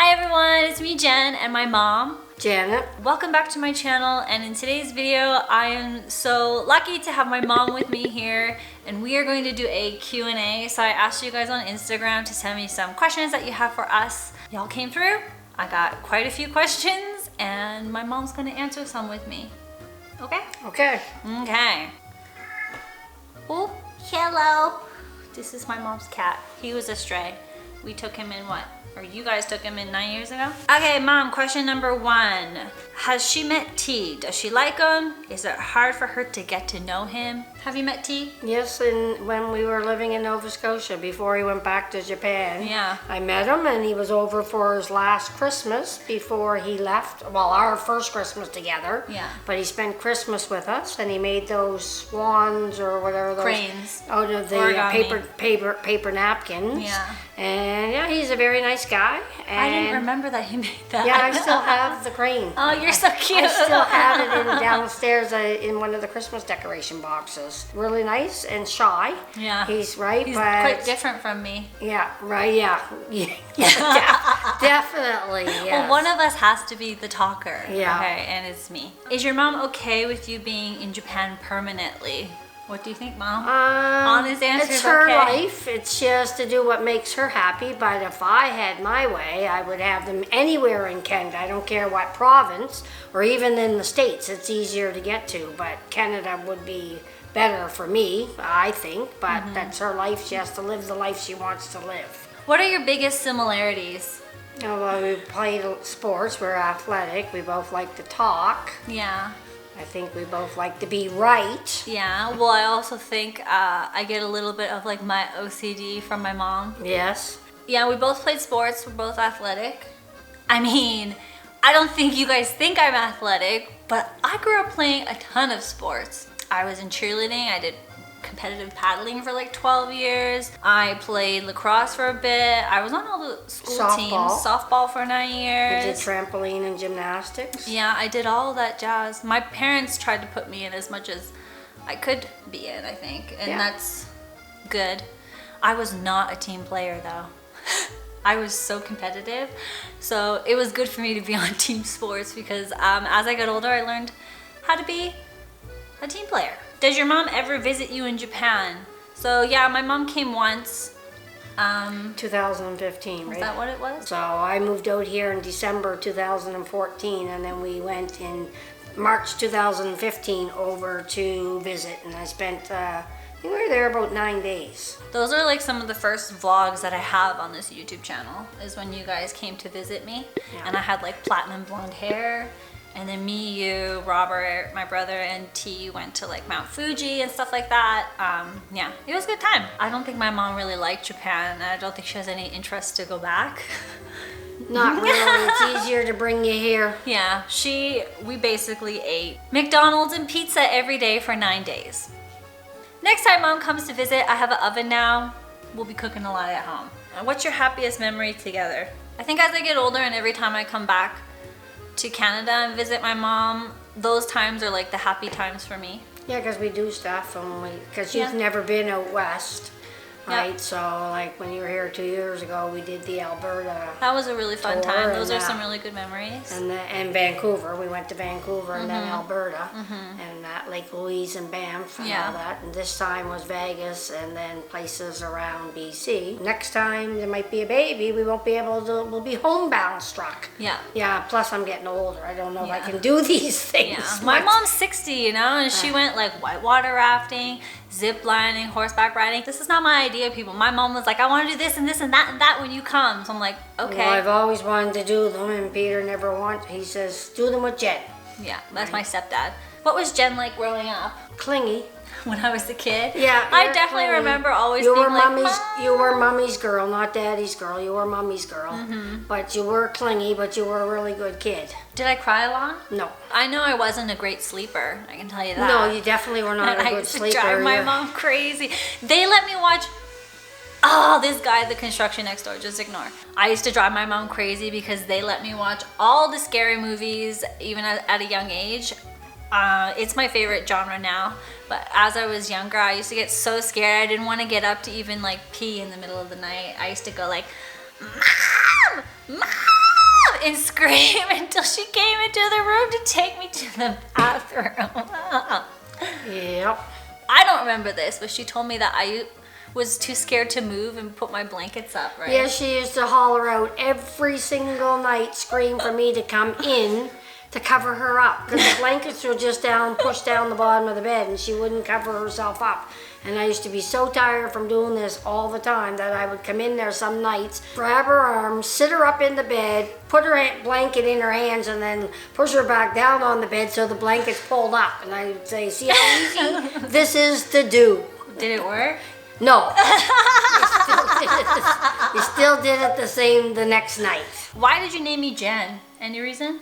Hi everyone, it's me Jen and my mom, Janet. Welcome back to my channel, and in today's video I am so lucky to have my mom with me here and we are going to do a Q&A. So I asked you guys on Instagram to send me some questions that you have for us. Y'all came through. I got quite a few questions and my mom's going to answer some with me. Okay? Okay. Okay. Oh, hello. This is my mom's cat. He was a stray. We took him in what? Or you guys took him in 9 years ago? Okay, Mom, question number 1. Has she met T? Does she like him? Is it hard for her to get to know him? Have you met T? Yes, and when we were living in Nova Scotia before he went back to Japan. Yeah. I met him and he was over for his last Christmas before he left. Well, our first Christmas together. Yeah. But he spent Christmas with us and he made those swans or whatever those. Cranes. Out of the paper napkins. Yeah. And yeah, he's a very nice guy. And I didn't remember that he made that. Yeah, I still have the crane. Oh, you're so cute. I still have it in downstairs in one of the Christmas decoration boxes. Really nice and shy. Yeah. He's right, He's but quite different from me. yeah, right, yeah. Definitely, yes. Well, one of us has to be the talker. Yeah. Okay, and it's me. Is your mom okay with you being in Japan permanently? What do you think, Mom? Honest answer. It's her life. It's just to do what makes her happy. But if I had my way, I would have them anywhere in Canada. I don't care what province, or even in the States. It's easier to get to. But Canada would be better for me, I think. But that's her life. She has to live the life she wants to live. What are your biggest similarities? Well, we played sports. We're athletic. We both like to talk. Yeah. I think we both like to be right. Yeah, well, I also think I get a little bit of like my OCD from my mom. Yes. Yeah, we both played sports. We're both athletic. I mean, I don't think you guys think I'm athletic, but I grew up playing a ton of sports. I was in cheerleading. I did competitive paddling for like 12 years. I played lacrosse for a bit. I was on all the school teams. Softball for 9 years. You did trampoline and gymnastics? Yeah, I did all that jazz. My parents tried to put me in as much as I could be in, I think. And that's good. I was not a team player though. I was so competitive. So it was good for me to be on team sports because as I got older, I learned how to be a team player. Does your mom ever visit you in Japan? So yeah, my mom came once. 2015, right? Was that what it was? So I moved out here in December 2014, and then we went in March 2015 over to visit, and I spent, we were there about 9 days. Those are like some of the first vlogs that I have on this YouTube channel, is when you guys came to visit me. Yeah. And I had like platinum blonde hair. And then me, you, Robert, my brother, and T went to like Mount Fuji and stuff like that. Yeah, it was a good time. I don't think my mom really liked Japan. I don't think she has any interest to go back. Not really. It's easier to bring you here. Yeah, we basically ate McDonald's and pizza every day for 9 days. Next time Mom comes to visit, I have an oven now. We'll be cooking a lot at home. What's your happiest memory together? I think as I get older and every time I come back to Canada and visit my mom, those times are like the happy times for me. Yeah, because we do stuff, and because you've never been out west, right? Yep. So like when you were here 2 years ago, we did the Alberta. That was a really fun time. Those are and, some really good memories. And Vancouver, we went to Vancouver and then Alberta, and Lake Louise and Banff and all that. And this time was Vegas and then places around BC. Next time there might be a baby, we won't be able to. We'll be homebound struck. Yeah. Yeah. Plus I'm getting older. I don't know if I can do these things. Yeah. My mom's 60, you know, and she went like whitewater rafting, zip lining, horseback riding. This is not my idea, people. My mom was like, I want to do this and this and that when you come. So I'm like, okay. Well, I've always wanted to do them, and Peter never wants. He says, do them with Jen. Yeah, that's my stepdad. What was Jen like growing up? Clingy. When I was a kid? Yeah, I definitely remember always being like, Mom. You were mommy's girl, not daddy's girl. You were mommy's girl. But you were clingy, but you were a really good kid. Did I cry a lot? No. I know I wasn't a great sleeper. I can tell you that. No, you definitely were not a good sleeper. I used to drive my mom crazy. They let me watch... this guy at the construction next door, just ignore. I used to drive my mom crazy because they let me watch all the scary movies, even at a young age. It's my favorite genre now, but as I was younger, I used to get so scared. I didn't want to get up to even like pee in the middle of the night. I used to go like, Mom! Mom! and scream until she came into the room to take me to the bathroom. Yep. I don't remember this, but she told me that I was too scared to move and put my blankets up, right? Yeah, she used to holler out every single night, scream for me to come in to cover her up. Because the blankets were just pushed down the bottom of the bed, and she wouldn't cover herself up. And I used to be so tired from doing this all the time that I would come in there some nights, grab her arm, sit her up in the bed, put her blanket in her hands, and then push her back down on the bed so the blanket's pulled up. And I would say, see how easy this is to do. Did it work? No. You still did it the next night. Why did you name me Jen? Any reason?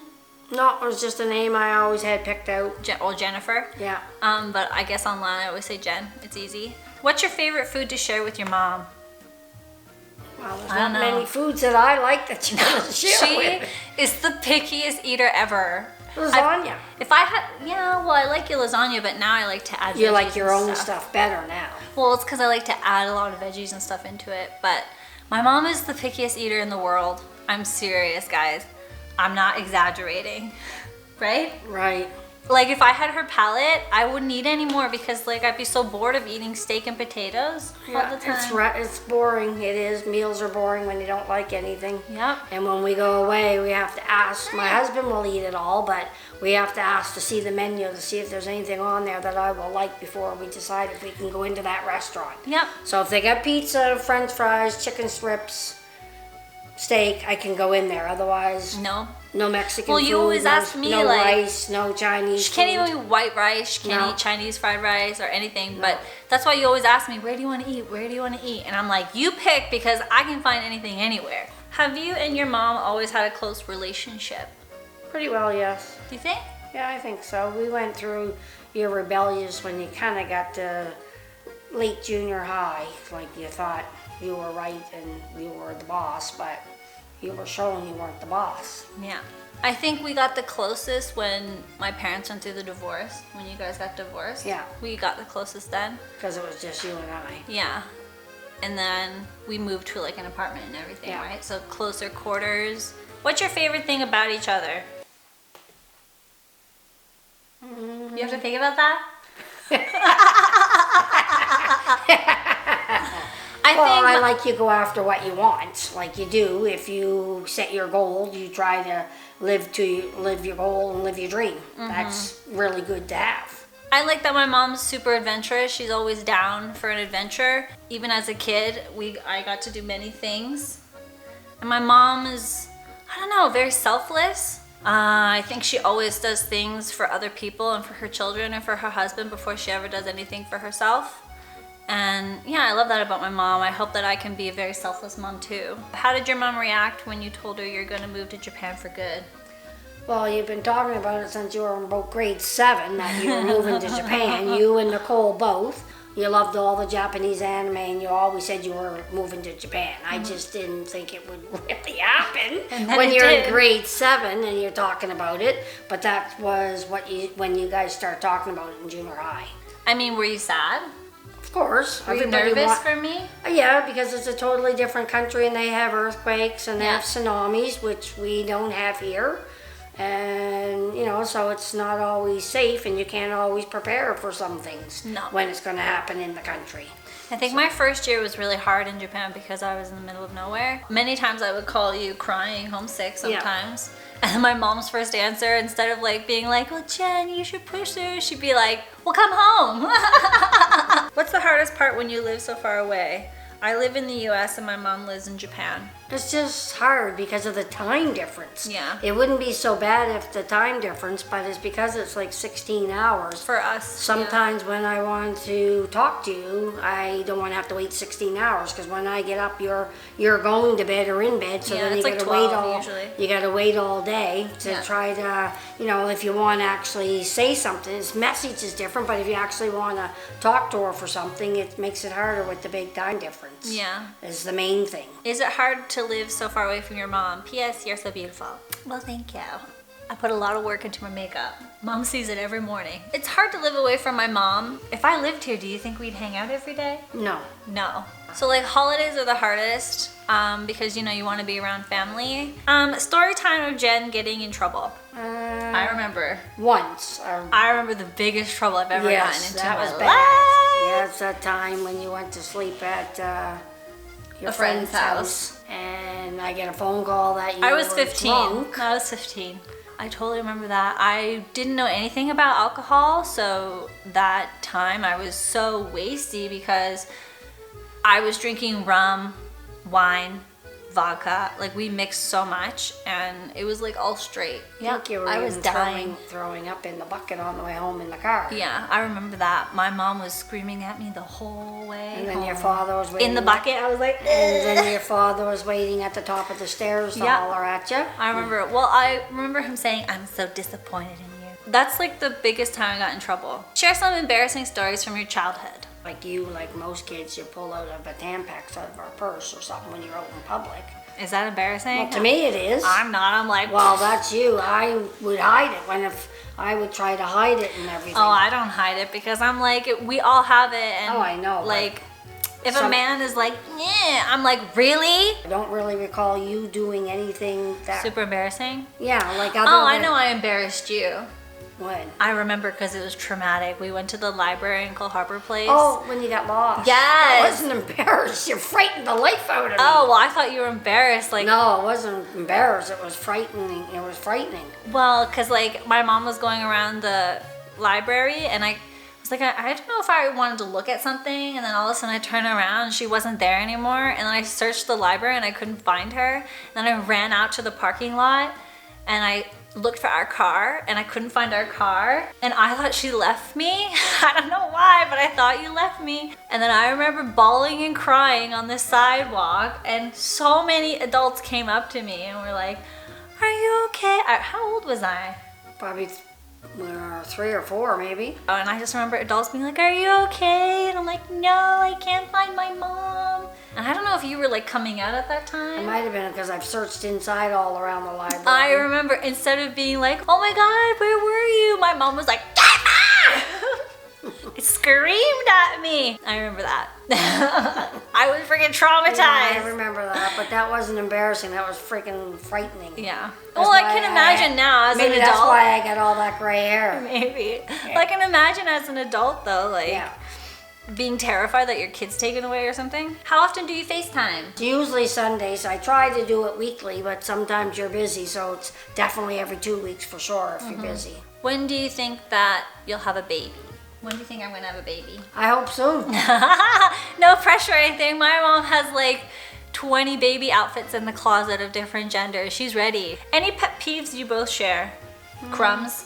No, it was just a name I always had picked out. Jennifer? Yeah. But I guess online I always say Jen. It's easy. What's your favorite food to share with your mom? Well, there's not many foods that I like that you want to share with. She is the pickiest eater ever. Lasagna. I like your lasagna, but now I like to add veggies. You like your own stuff better now. Well, it's because I like to add a lot of veggies and stuff into it. But my mom is the pickiest eater in the world. I'm serious, guys. I'm not exaggerating, right? Right. Like if I had her palate, I wouldn't eat anymore because like I'd be so bored of eating steak and potatoes all the time. It's boring. It is. Meals are boring when you don't like anything. Yep. And when we go away, we have to ask. My husband will eat it all, but we have to ask to see the menu to see if there's anything on there that I will like before we decide if we can go into that restaurant. Yep. So if they got pizza, French fries, chicken strips, steak, I can go in there. Otherwise, no Mexican food. Well, you always ask me no like rice, no Chinese. She can't even eat white rice. She can't eat Chinese fried rice or anything. But that's why you always ask me, where do you want to eat? Where do you want to eat? And I'm like, you pick because I can find anything anywhere. Have you and your mom always had a close relationship? Pretty well, yes. Do you think? Yeah, I think so. We went through your rebellious when you kind of got to late junior high, like you thought you were right and you were the boss, but you were showing you weren't the boss. Yeah. I think we got the closest when my parents went through the divorce, when you guys got divorced. Yeah. We got the closest then. Because it was just you and I. Yeah. And then we moved to like an apartment and everything, right? So closer quarters. What's your favorite thing about each other? You have to think about that? I like you go after what you want, like you do. If you set your goal, you try to live your goal and live your dream. That's really good to have. I like that my mom's super adventurous. She's always down for an adventure. Even as a kid, I got to do many things. And my mom is, I don't know, very selfless. I think she always does things for other people and for her children and for her husband before she ever does anything for herself. And yeah, I love that about my mom. I hope that I can be a very selfless mom too. How did your mom react when you told her you're going to move to Japan for good? Well, you've been talking about it since you were in about grade 7 that you were moving to Japan. You and Nicole both. You loved all the Japanese anime and you always said you were moving to Japan. I just didn't think it would really happen when you're in grade 7 and you're talking about it. But that was when you guys start talking about it in junior high. I mean, were you sad? Of course. Were you nervous for me? Yeah, because it's a totally different country and they have earthquakes and they have tsunamis, which we don't have here. And, so it's not always safe and you can't always prepare for some things when it's going to happen in the country. I think my first year was really hard in Japan because I was in the middle of nowhere. Many times I would call you crying, homesick sometimes. Yeah. And my mom's first answer, instead of like being like, well, Jen, you should push through, she'd be like, well, come home. What's the hardest part when you live so far away? I live in the US and my mom lives in Japan. It's just hard because of the time difference. Yeah. It wouldn't be so bad if the time difference, but it's because it's like 16 hours. For us. Sometimes when I want to talk to you, I don't want to have to wait 16 hours because when I get up, you're going to bed or in bed. So then you got to wait usually. You got to wait all day to try to, if you want to actually say something. This message is different, but if you actually want to talk to her for something, it makes it harder with the big time difference. Yeah. Is the main thing. Is it hard to live so far away from your mom? P.S. You're so beautiful. Well, thank you. I put a lot of work into my makeup. Mom sees it every morning. It's hard to live away from my mom. If I lived here, do you think we'd hang out every day? No. No. So like holidays are the hardest because you know you want to be around family. Story time of Jen getting in trouble. I remember. Once. I remember the biggest trouble I've ever gotten into. That was my bad. life. Yeah, it's that time when you went to sleep at your A friend's house. And I get a phone call that you I was were 15. drunk. I was 15. I totally remember that. I didn't know anything about alcohol, so that time I was so wasty because I was drinking rum, wine, vodka. Like we mixed so much, and it was like all straight. Yeah, you were I was even dying. throwing up in the bucket on the way home in the car. Yeah, I remember that. My mom was screaming at me the whole way And then home. your father was waiting in the bucket. I was like, And then your father was waiting at the top of the stairs to Yeah. holler at you. I remember. Well, I remember him saying, "I'm so disappointed in you." That's like the biggest time I got in trouble. Share some embarrassing stories from your childhood. Like you, like most kids, you pull out a Tampax out of our purse or something when you're out in public. Is that embarrassing? Well, to me it is. I'm not. I'm like, Well, that's you. I would hide it if I would try to hide it and everything. oh, I don't hide it because I'm like, we all have it. And Oh, I know, Like, if a some- man is like, yeah, I'm like, really? I don't really recall you doing anything that. Super embarrassing. Yeah, like other Oh, I than- know I embarrassed you. When? I remember because it was traumatic. We went to the library in Cole Harbour Place. Oh, when you got lost. Yes. I wasn't embarrassed. You frightened the life out of me. Oh, well, I thought you were embarrassed. Like, No, I wasn't embarrassed. It was frightening. It was frightening. well, because like my mom was going around the library and I was like, I don't know if I wanted to look at something, and then all of a sudden I turned around and she wasn't there anymore, and then I searched the library and I couldn't find her. And then I ran out to the parking lot and I looked for our car and I couldn't find our car, and I thought she left me. I don't know why, but I thought you left me. And then I remember bawling and crying on the sidewalk, and so many adults came up to me and were like, "Are you okay?" How old was I? Probably 3 or 4, maybe. Oh, and I just remember adults being like, "Are you okay?" And I'm like, "No, I can't find my mom." And I don't know if you were like coming out at that It time. might have been because I've searched inside all around the library. I remember instead of being like, "Oh my God, where were you?" My mom was like, "Get It screamed at me. I remember that. I was freaking traumatized. Yeah, I remember that, but that wasn't embarrassing. That was freaking frightening. Yeah. That's Well, I why can imagine now as an maybe adult. that's why I got all that gray hair. Maybe. Well, I can imagine as an adult though, like Yeah. being terrified that your kid's taken away or something. How often do you FaceTime? It's usually Sundays. I try to do it weekly, but sometimes you're busy, so it's definitely every 2 weeks for sure if you're busy. When do you think that you'll have a baby? When do you think I'm gonna have a baby? I hope soon. No pressure or anything. My mom has like 20 baby outfits in the closet of different genders. She's ready. Any pet peeves you both share? Crumbs?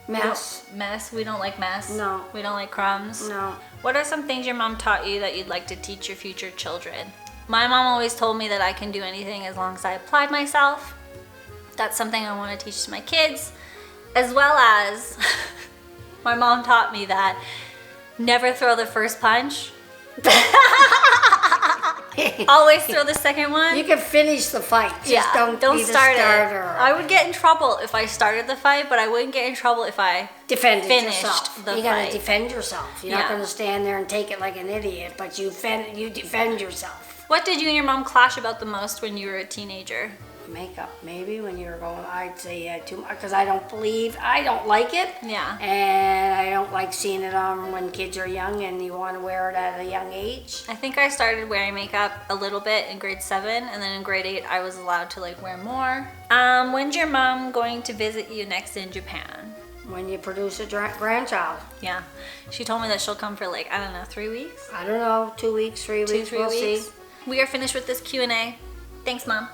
Mess. Mess? We don't like mess? No. We don't like crumbs? No. What are some things your mom taught you that you'd like to teach your future children? My mom always told me that I can do anything as long as I applied myself. That's something I want to teach to my kids. As well as, my mom taught me that never throw the first punch. Always throw the second one. You can finish the fight. Just don't be the start starter. it. I would get in trouble if I started the fight, but I wouldn't get in trouble if I Defend finished yourself. the You gotta fight. defend yourself. You're not Yeah. gonna stand there and take it like an idiot, but you defend yourself. What did you and your mom clash about the most when you were a teenager? Makeup, maybe when you're going. I'd say too much because I don't like it. Yeah. And I don't like seeing it on when kids are young and you want to wear it at a young age. I think I started wearing makeup a little bit in grade 7, and then in grade 8 I was allowed to like wear more. When's your mom going to visit you next in Japan? When you produce a grandchild. Yeah, she told me that she'll come for like, I don't know, 3 weeks? I don't know, 2 weeks, 3 weeks, 3 we'll weeks. see. We are finished with this Q&A. Thanks, Mom.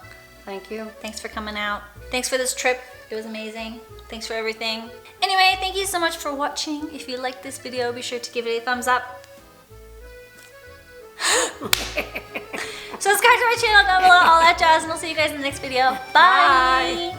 Thank you. Thanks for coming out. Thanks for this trip. It was amazing. Thanks for everything. Anyway, thank you so much for watching. If you liked this video, be sure to give it a thumbs up. Subscribe to my channel down below, all that jazz, and I'll see you guys in the next video. Bye.